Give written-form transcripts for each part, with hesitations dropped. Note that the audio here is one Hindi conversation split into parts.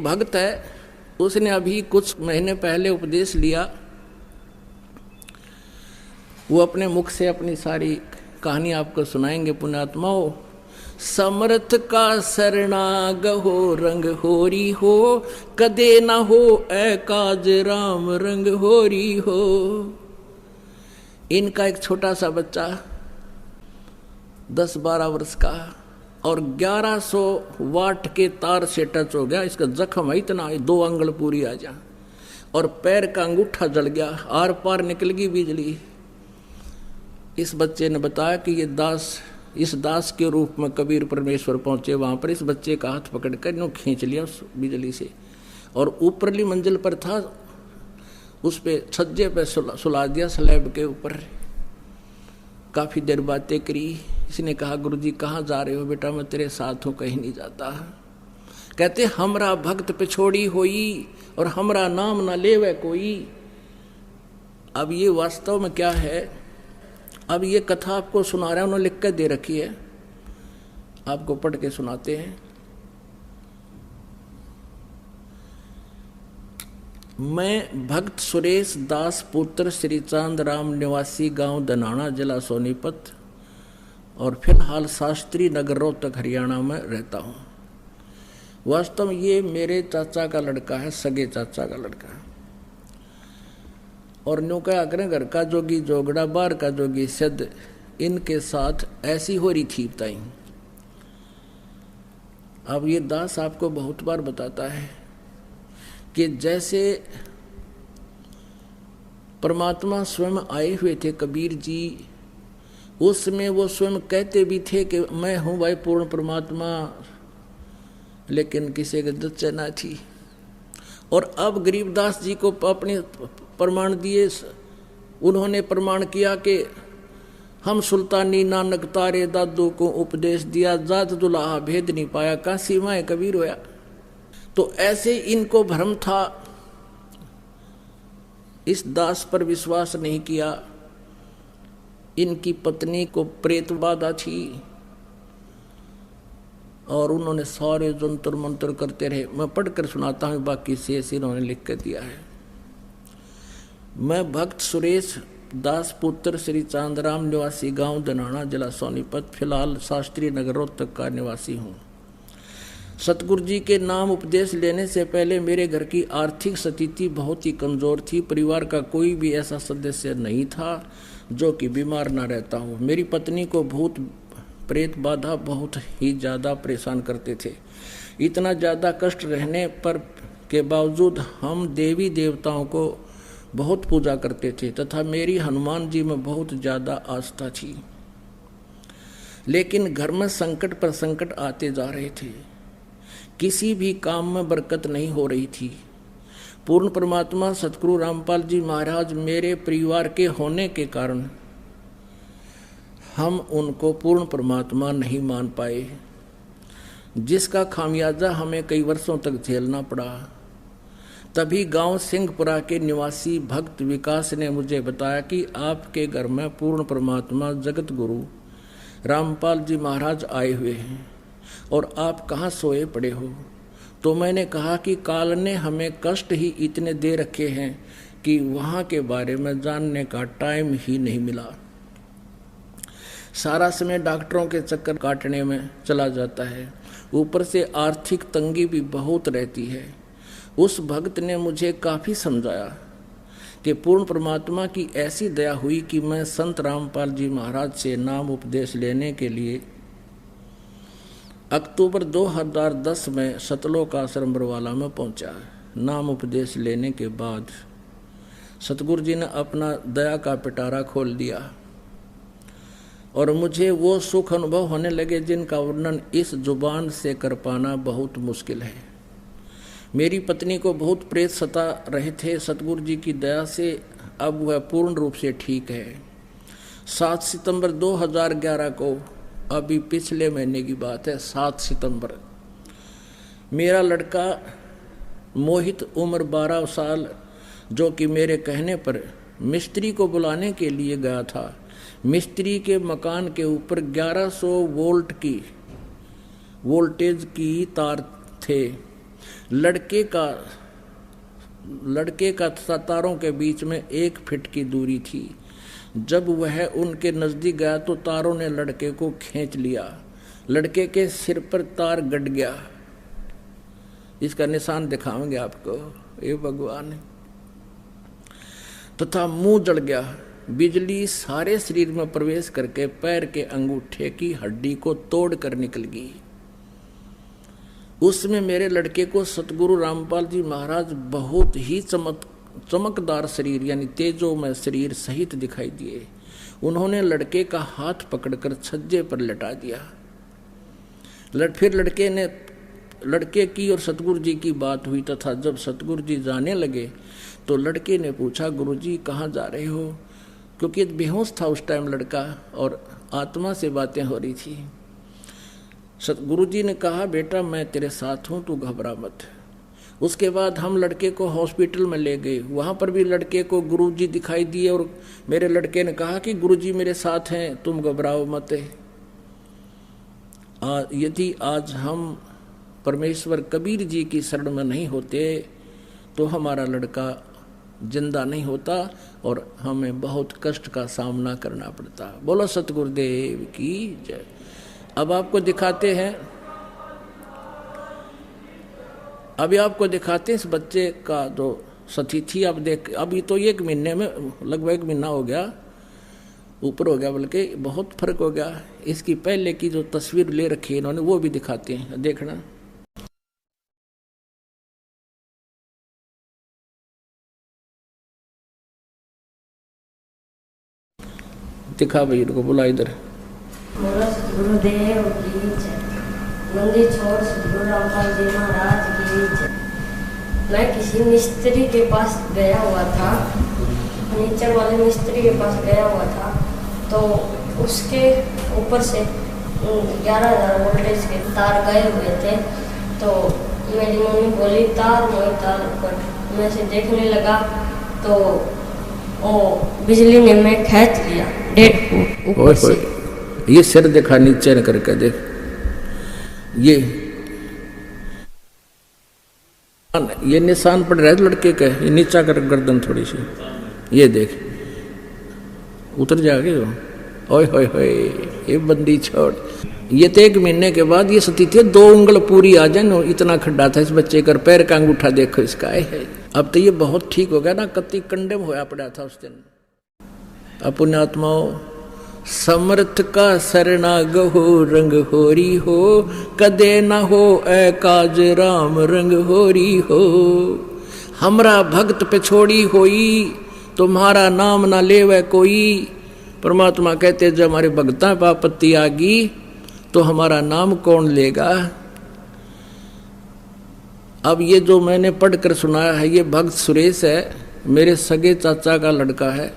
भक्त है, उसने अभी कुछ महीने पहले उपदेश लिया। वो अपने मुख से अपनी सारी कहानी आपको सुनाएंगे पुण्यात्माओं। समर्थ का शरणाग हो, रंग होरी हो, कदे न हो ए काज राम, रंग होरी हो। इनका एक छोटा सा बच्चा 10-12 वर्ष का और 1100 वाट के तार से टच हो गया। इसका जख्म है इतना, 2 अंगुल पूरी आ जा, और पैर का अंगूठा जल गया, आर पार निकल गई बिजली। इस बच्चे ने बताया कि ये दास, इस दास के रूप में कबीर परमेश्वर पहुंचे। वहां पर इस बच्चे का हाथ पकड़कर इन्होंने खींच लिया उस बिजली से, और ऊपरली मंजिल पर था, उस पे छज्जे पे सुला दिया, स्लैब के ऊपर। काफी देर बातें करी। इसने कहा, गुरुजी कहाँ जा रहे हो? बेटा मैं तेरे साथ हूँ, कहीं नहीं जाता। कहते हमरा भक्त पे छोड़ी होई और हमरा नाम ना लेवे कोई। अब ये वास्तव में क्या है? अब ये कथा आपको सुना रहा है, उन्होंने लिख कर दे रखी है, आपको पढ़ के सुनाते हैं। मैं भक्त सुरेश दास पुत्र श्री चांद राम निवासी गांव दनाना जिला सोनीपत और फिलहाल शास्त्री नगर रोहतक हरियाणा में रहता हूँ। वास्तव में ये मेरे चाचा का लड़का है, सगे चाचा का लड़का है। और न्यू क्या करें, घर का जोगी जोगड़ा, बाहर का जोगी सिद्ध, इनके साथ ऐसी हो रही थी बताई। अब ये दास आपको बहुत बार बताता है कि जैसे परमात्मा स्वयं आए हुए थे कबीर जी, उस समय वो स्वयं कहते भी थे कि मैं हूँ भाई पूर्ण परमात्मा, लेकिन किसी के दच्चा ना थी। और अब गरीबदास जी को अपने प्रमाण दिए, उन्होंने प्रमाण किया कि हम सुल्तानी नानक तारे दादू को उपदेश दिया, जात दुल्हा भेद नहीं पाया, काशी माए कबीर होया। तो ऐसे इनको भ्रम था, इस दास पर विश्वास नहीं किया। इनकी पत्नी को प्रेत बाधा थी और उन्होंने सारे जंतर मंत्र करते रहे। मैं पढ़कर सुनाता हूँ, बाकी शेष इन्होंने लिख कर दिया है। मैं भक्त सुरेश दास पुत्र श्री चांदराम निवासी गांव दनाना जिला सोनीपत, फिलहाल शास्त्री नगर रोहतक का निवासी हूँ। सतगुरु जी के नाम उपदेश लेने से पहले मेरे घर की आर्थिक स्थिति बहुत ही कमजोर थी। परिवार का कोई भी ऐसा सदस्य नहीं था जो कि बीमार ना रहता हो। मेरी पत्नी को भूत प्रेत बाधा बहुत ही ज़्यादा परेशान करते थे। इतना ज़्यादा कष्ट रहने पर के बावजूद हम देवी देवताओं को बहुत पूजा करते थे तथा मेरी हनुमान जी में बहुत ज़्यादा आस्था थी। लेकिन घर में संकट पर संकट आते जा रहे थे, किसी भी काम में बरकत नहीं हो रही थी। पूर्ण परमात्मा सतगुरु रामपाल जी महाराज मेरे परिवार के होने के कारण हम उनको पूर्ण परमात्मा नहीं मान पाए, जिसका खामियाजा हमें कई वर्षों तक झेलना पड़ा। तभी गांव सिंहपुरा के निवासी भक्त विकास ने मुझे बताया कि आपके घर में पूर्ण परमात्मा जगत गुरु रामपाल जी महाराज आए हुए हैं और आप कहाँ सोए पड़े हो। तो मैंने कहा कि काल ने हमें कष्ट ही इतने दे रखे हैं कि वहाँ के बारे में जानने का टाइम ही नहीं मिला। सारा समय डॉक्टरों के चक्कर काटने में चला जाता है, ऊपर से आर्थिक तंगी भी बहुत रहती है। उस भक्त ने मुझे काफ़ी समझाया कि पूर्ण परमात्मा की ऐसी दया हुई कि मैं संत रामपाल जी महाराज से नाम उपदेश लेने के लिए अक्टूबर 2010 में सतलोक आश्रम बरवाला में पहुंचा। नाम उपदेश लेने के बाद सतगुरु जी ने अपना दया का पिटारा खोल दिया और मुझे वो सुख अनुभव होने लगे जिनका वर्णन इस जुबान से कर पाना बहुत मुश्किल है। मेरी पत्नी को बहुत प्रेत सता रहे थे, सतगुरु जी की दया से अब वह पूर्ण रूप से ठीक है। 7 सितंबर 2011 को, अभी पिछले महीने की बात है, 7 सितंबर, मेरा लड़का मोहित उम्र 12 साल, जो कि मेरे कहने पर मिस्त्री को बुलाने के लिए गया था। मिस्त्री के मकान के ऊपर 1100 वोल्ट की वोल्टेज की तार थे लड़के का तथा तारों के बीच में 1 फीट की दूरी थी। जब वह उनके नजदीक गया तो तारों ने लड़के को खींच लिया। लड़के के सिर पर तार गड़ गया। इसका निशान दिखाएंगे आपको, ये भगवान। तथा मुंह जल गया। बिजली सारे शरीर में प्रवेश करके पैर के अंगूठे की हड्डी को तोड़ कर निकल गई। उसमें मेरे लड़के को सतगुरु रामपाल जी महाराज बहुत ही चमकदार शरीर यानी तेजोमय शरीर सहित दिखाई दिए। उन्होंने लड़के का हाथ पकड़कर छज्जे पर लटा दिया। फिर लड़के की और सतगुरु जी की बात हुई तथा जब सतगुरु जी जाने लगे तो लड़के ने पूछा, गुरुजी कहाँ जा रहे हो? क्योंकि बेहोश था उस टाइम लड़का और आत्मा से बातें हो रही थी। सतगुरु जी ने कहा, बेटा मैं तेरे साथ हूँ, तू घबरा मत। उसके बाद हम लड़के को हॉस्पिटल में ले गए। वहाँ पर भी लड़के को गुरुजी दिखाई दिए और मेरे लड़के ने कहा कि गुरुजी मेरे साथ हैं, तुम घबराओ मत। यदि आज हम परमेश्वर कबीर जी की शरण में नहीं होते तो हमारा लड़का जिंदा नहीं होता और हमें बहुत कष्ट का सामना करना पड़ता। बोलो सतगुरुदेव की जय। अब आपको दिखाते हैं, अभी आपको दिखाते हैं इस बच्चे का जो स्थिति। अब देख, अभी तो 1 महीने में लगभग 1 महीना हो गया, ऊपर हो गया, बल्कि बहुत फर्क हो गया। इसकी पहले की जो तस्वीर ले रखी है इन्होंने वो भी दिखाते हैं, देखना। दिखा भाई, इनको बुला इधर। बोलो सतगुरुदेव की जय। मंदिर छोड़ सतगुरु रामपाल जी महाराज की जय। मैं किसी मिस्त्री के पास गया हुआ था, फर्नीचर वाले मिस्त्री के पास गया हुआ था, तो उसके ऊपर से 11,000 वोल्टेज के तार गए हुए थे। तो मेरी मम्मी बोली तार ऊपर। मैं से देखने लगा तो ओ बिजली ने मैं खींच लिया 1.5 फुट ऊपर से। ये सिर देखा, नीचे न करके देख, ये निशान पड़ रहा है लड़के का। ये नीचा कर गर्दन थोड़ी सी, ये देख उतर जाएगी वो। ओए होए होए, ये बंदी छोड़। ये तो 1 महीने के बाद ये स्थिति 2 उंगल पूरी आ जाए, इतना खड्डा था इस बच्चे का। पैर का अंगूठा देखो इसका है। अब तो ये बहुत ठीक हो गया ना, कति कंडेम होया पड़ा था उस दिन। अपने आत्माओं, समर्थ का शरणाग हो रंग होरी हो, कदे न हो ए काज राम रंग होरी हो। हमरा भक्त पे छोड़ी होई, तुम्हारा नाम ना लेवे कोई। परमात्मा कहते जब हमारे भक्ता पर आपत्ति आगी तो हमारा नाम कौन लेगा। अब ये जो मैंने पढ़कर सुनाया है, ये भक्त सुरेश है, मेरे सगे चाचा का लड़का है।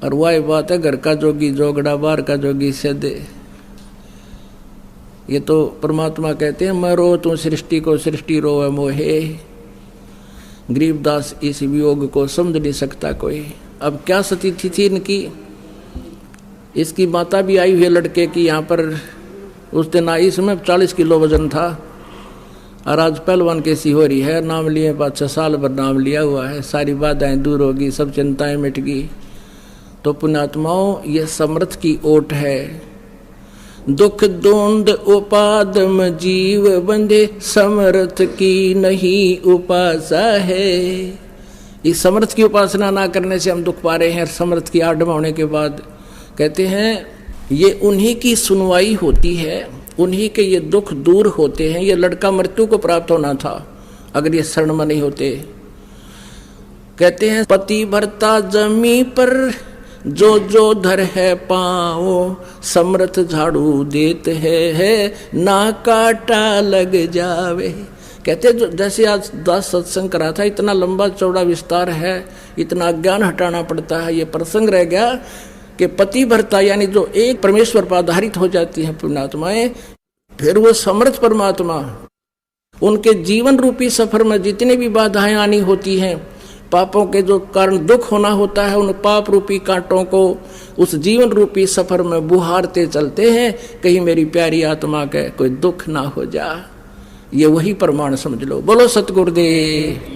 और वही बात है, घर का जोगी जोगड़ा, बाहर का जोगी सदे। ये तो परमात्मा कहते हैं, मैं रो तू सृष्टि को, सृष्टि रोवे मोहे। गरीबदास इस वियोग को समझ नहीं सकता कोई। अब क्या स्थिति थी इनकी। इसकी माता भी आई हुई है लड़के की यहाँ पर। उस दिन आई, इसमें 40 किलो वजन था और आज पहलवान कैसी हो रही है। नाम लिए 5-6 साल भर नाम लिया हुआ है, सारी बाधाएं दूर होगी, सब चिंताएं मिट गई। तो पुण्यात्माओं, ये समर्थ की ओट है। दुख द्वंद उपादम जीव बंधे, समर्थ की नहीं उपासा है। इस समर्थ की उपासना ना करने से हम दुख पा रहे हैं। समर्थ की आडम होने के बाद कहते हैं ये उन्हीं की सुनवाई होती है, उन्हीं के ये दुख दूर होते हैं। ये लड़का मृत्यु को प्राप्त होना था अगर ये शरण में नहीं होते। कहते हैं पति भरता जमी पर जो जो धर है पाओ, समर्थ झाड़ू देते है ना काटा लग जावे। कहते जो जैसे आज दास सत्संग करा था, इतना लंबा चौड़ा विस्तार है, इतना ज्ञान हटाना पड़ता है। ये प्रसंग रह गया कि पति भरता यानी जो एक परमेश्वर पर आधारित हो जाती है पुण्यात्माएं, फिर वो समर्थ परमात्मा उनके जीवन रूपी सफर में जितनी भी बाधाएं आनी होती हैं, पापों के जो कारण दुख होना होता है, उन पाप रूपी कांटों को उस जीवन रूपी सफर में बुहारते चलते हैं, कहीं मेरी प्यारी आत्मा के कोई दुख ना हो जा। ये वही प्रमाण समझ लो। बोलो सतगुरुदेव।